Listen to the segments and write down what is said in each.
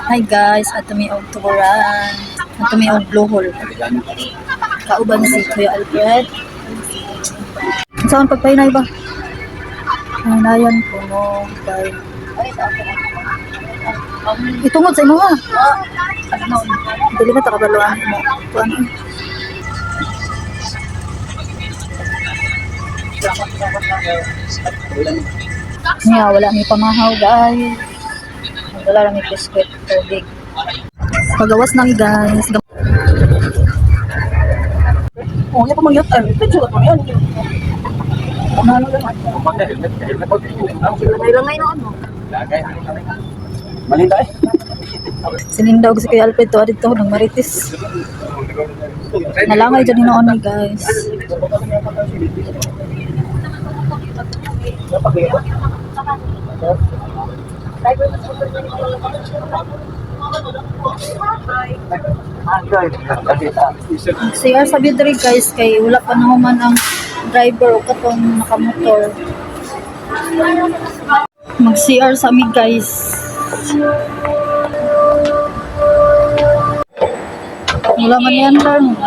Hi guys, ato may og tuburan. Ato may og blue hole. Kauban si Kuya Alfred. Saan pagpahinay ba? Hinayan ko no kay itungod sa imo ha. Dili na takabaluan mo. Kuan. Niya wala ni pamahaw guys. Wala lang may biskwit tubig. Pagawas nang guys. Oh, ya pamangyatan. Pwede ko yan. Ano lang? May langay na ano? Malita eh. Sinindog si Kuya Alfred to adito ng Marites. Nalangay dyan hinoon ni guys. CR sa Bidri guys kay wala pa naman ang driver o katong nakamotor. Mag CR sa amig guys. Wala man yan lang.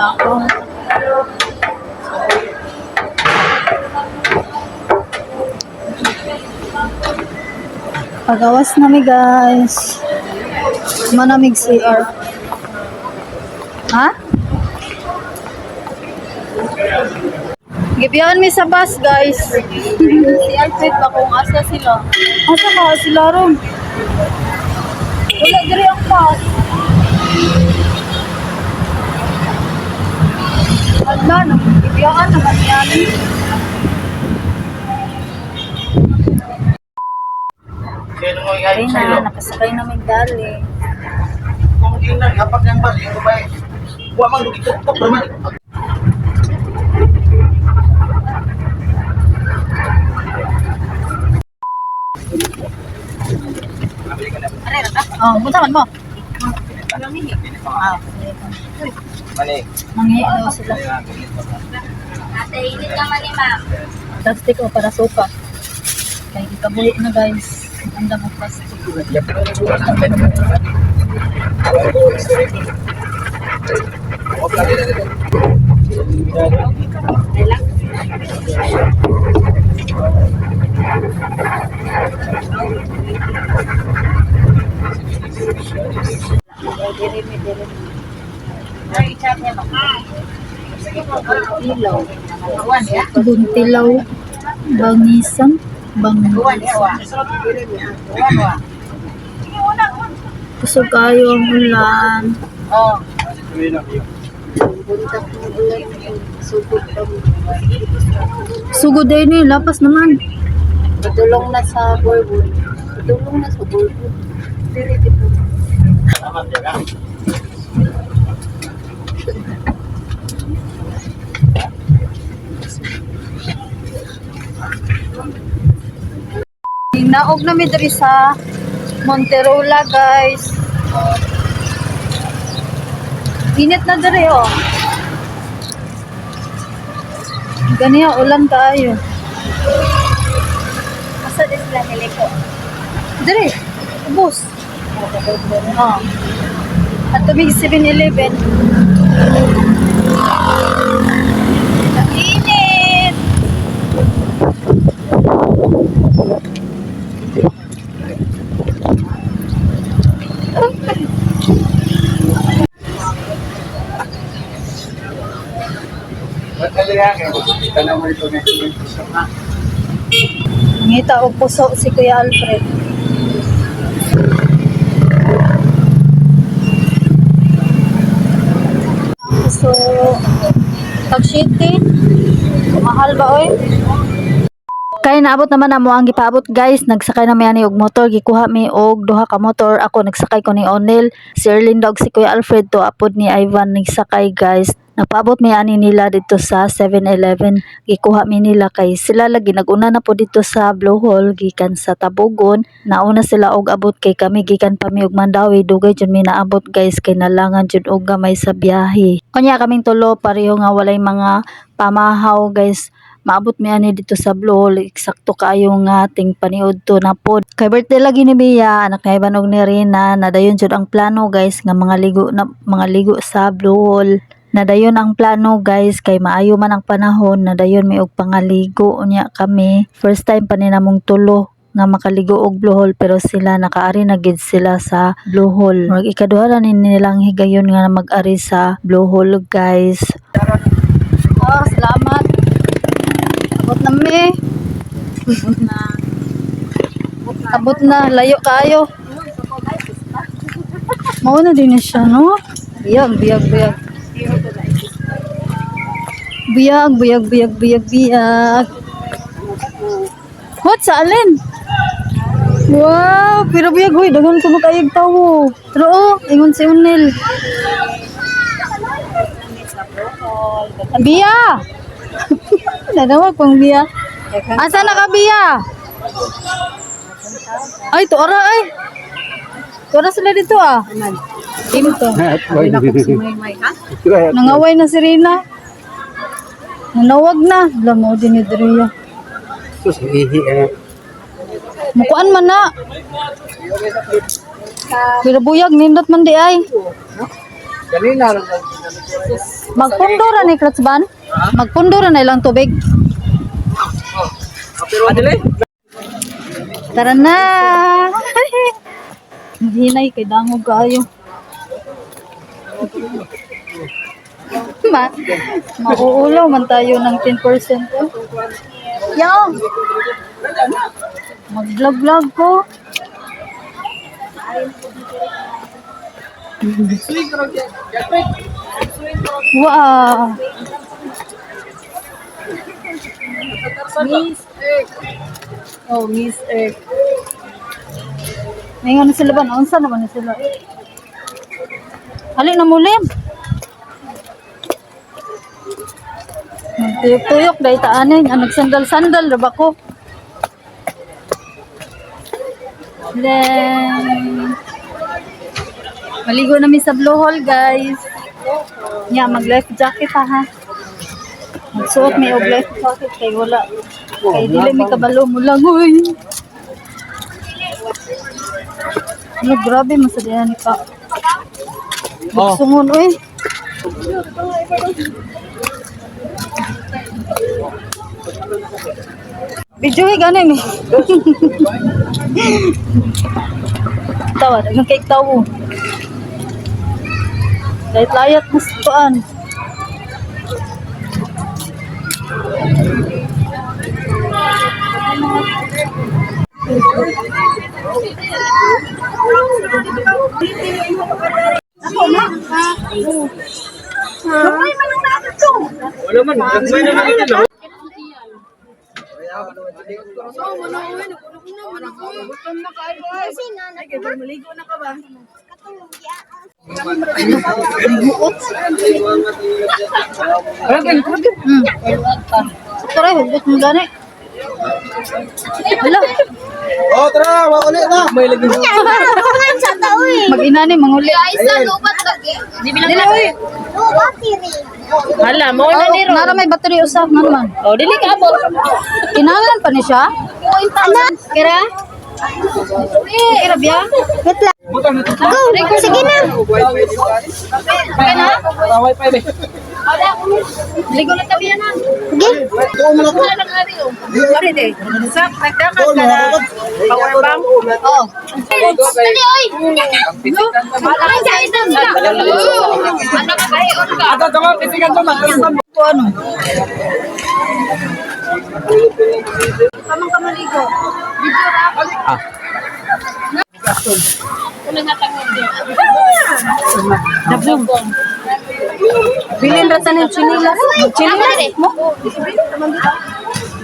Pagawas na mi guys. Manamig CR. Ha? Gibiyahan mi sa bus guys. Si Alfred ba kung asa sila? Asa ka sila ron? Wala diri ang bus. Wala na. Gibiyahan naman yan. Ay na, nakasakay na may dali. Kung hindi na, kapag yung bus, yung babae, huwag mang lugitok-tok naman. Oh, punta man mo. Mani. Mangi daw sila. Ate, init naman ni ma'am. Plastic o para sopa. Kaya ikabuhi na guys. Ang damo plastic. Buntilaw, bangisan, kusog kayo ang ulan. Sugod din eh, lapas naman. Padulong na sa Borbon. Padulong na sa Borbon. Naog na mi diri sa Monterola guys. Init na diri oh. Ganiya ulan kaayo. Asa din sila niliko? Diri, ubos. Oh. At tumig 7-Eleven. Init. Ngita og puso si Kuya Alfred. So, Tag-City. Mahal ba oy? Kaya naabot naman na mo ang gipaabot guys. Nagsakay na may ani og motor. Gikuha mi og duha ka motor. Ako nagsakay ko ni Onel. Si Erlinda og si Kuya Alfred to apod ni Ivan nagsakay guys. Nagpaabot mi ani nila dito sa 7-Eleven. Gikuha mi nila kay sila lagi naguna na po dito sa Blue Hole gikan sa Tabogon. Nauna sila og abot kay kami gikan pa mi og Mandawi. Dugay jud mi naabot guys kay nalangan jud og gamay sa biyahe. Kunya kaming tulo pareho nga walay mga pamahaw guys. maabot mi ani dito sa Blue Hole, eksakto kaayo nga ating paniud to na pod. Kay birthday lagi ni Bea, anak ni Ivan ug ni Rina, nadayon jud ang plano guys nga mga ligo sa Blue Hole. Nadayon ang plano guys kay maayo man ang panahon, nadayon mi og pangaligo unya kami. First time pa ni namong tulo nga makaligo og Blue Hole pero sila nakaari na gid sila sa Blue Hole. Murag ikaduha na nilang higayon nga mag-ari sa Blue Hole guys. Oh, salamat. Abot na mi. Abot na, layo kayo. Mauna din na siya, no? Biyag. Biyag. What sa alin? Wow, pero biyag, huy, dagan ko makayag tawo. Pero oh, ingon si Unil. Bia! Nadawag pang Bia. Asa na ka, Bia? Ay, tuara ay. Tuara sila dito ah. Dito. Nangaway na si Rina. Nanawag na. Lamo din ni Drea. Sus, hihi. Mukuan man na. Pero buyag, nindot man di ay. Kanina lang. Magpundura ni Kratzban. Magpundura na ilang tubig. Adili? Tara na. Hinay kay dangog kaayo. Mauulaw man tayo ng 10%. Yo. Mag-vlog ko. Wow. Miss Egg. Oh, Miss Egg. Ngayon na sila ba? Naunsa naman na sila? Hali na mulim. Tuyok-tuyok dahil taanin. Nagsandal-sandal na ba ko? Then, maligo namin sa Blue Hole guys. Mag-life jacket ha. Magsuot may og life jacket kay wala. Kay dili may kabalo mo lang uy. Ano grabe masadihan ka. Sungon uy. Video gani mi. Tawa, dagang cake tawo. Dahil layat mas tuan. Wala man, gagmay na lang ito. Tara, hugot mo gani. Wala. Oh, tara, ulit na. May lagi. Mag-ina ni manguli. Dili oy. Hala, mo na ni Nara may battery usap naman. Oh, dili ka abot. Kinangan pa ni siya? Kira? Kira biya? Go, sige na. Kaya na? Wifi be. Ligo na tabi yan ha. Wala nang ari oh. Ari de. Sa nagdakan ka na power bank. Oh. Dali oy. Ay, sa isang ka. Ano ka kahiyon ka? Ato tama pisigan to man. Ano? Kamang kamaligo. Video ra. Kuno nga tangod din. Dabong. Bilin ra tanin chinilas. Chinilas mo?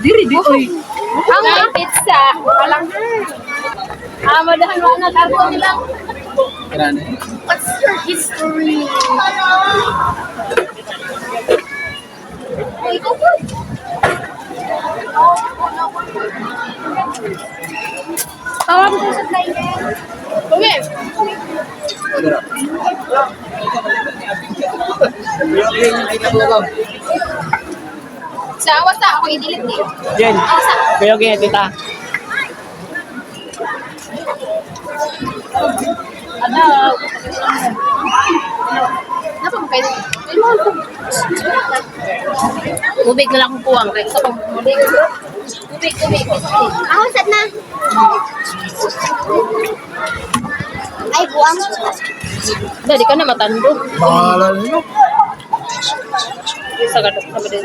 Diri di oy. Ang pizza. Walang. Madahan mo na karton nilang. What's your history? Ay, go po. Tawag ko sa client. Okay. Sa wasa ako i-delete eh. Jen, kayo kaya tita. Napa mo kayo? Tubig na lang kung kuwang. Kaya sa pang tubig. Tubig. Ako, sat na. Ay, buwang. Dali ka na matando. Bahala ninyo. Sa gadok kami din.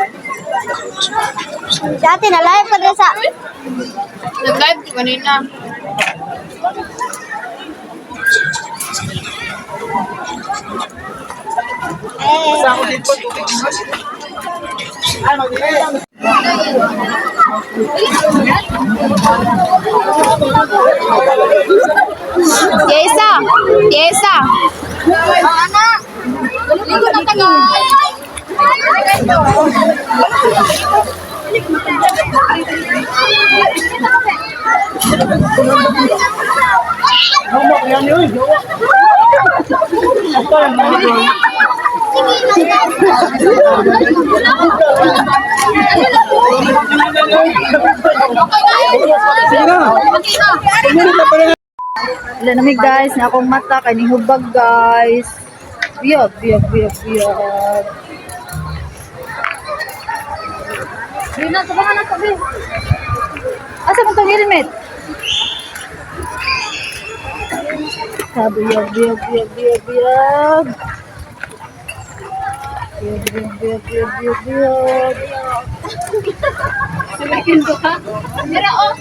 Dati na live pa din sa Nag-live di kanina. Sa ako dito, tubig. Ano, Tiesa. Anak. Ligo na tagal. Mama, yan yun. Wala namig guys, na akong mata kay hubag guys. Biyag. Yun na, sabahan na sabi. Asa mo itong helmet? Biyag. Mira oh.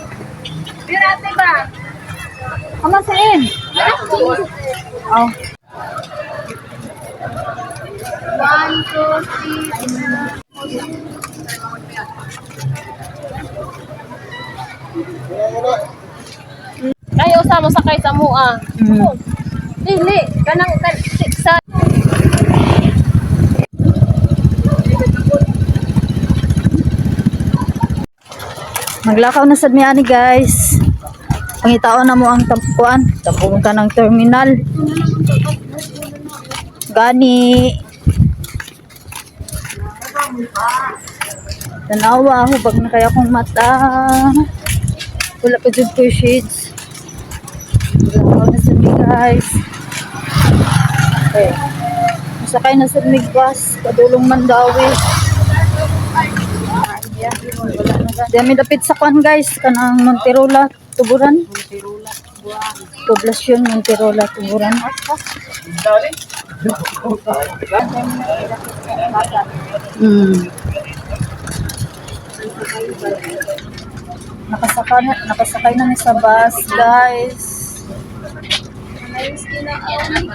Mira ate ba? Kamasain? Oh. 1, 2, 3. Kayo sa mo sakay sa mua. Dili, kanang sa Maglakaw na sad mi ani guys. Pangitaon na mo ang tampuan, tapong ka ng terminal. Gani. Tanawa, hubag na kaya akong mata. Wala pa dyan ko yung shades. Maglakaw na sad mi guys. Okay. Masakay na sad mi bus, Padulong Mandawi. Dami dapit sa kwan guys, kanang Monterola, Tuburan. Poblasyon Monterola, Tuburan. Nakasakay na ni sa bus guys.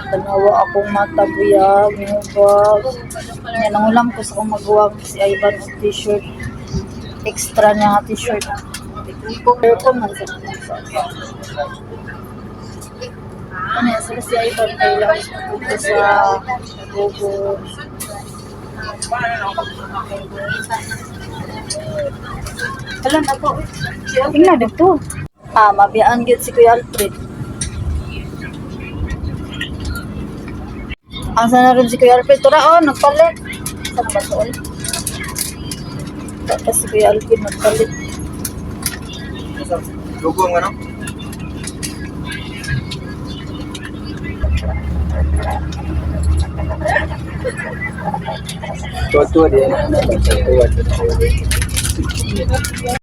Tanawa akong mata buyag, hubag. Yan ang ulam ko sa kong maghuwag si Ivan og t-shirt. Extra niya nga t-shirt. Pero po man sa ano yan, sila si Ivan kay Laos dito sa Gogo. Alam na po. Tingnan dito. Mabiyaan gid si Kuya Alfred. Ang sana rin si Kuya Alfred. Tura, nagpalit. Saan ba ito? Tapos si Kuya Alfred nagpalit. Lugo ang ano? Tuwa-tuwa din. Tuwa-tuwa.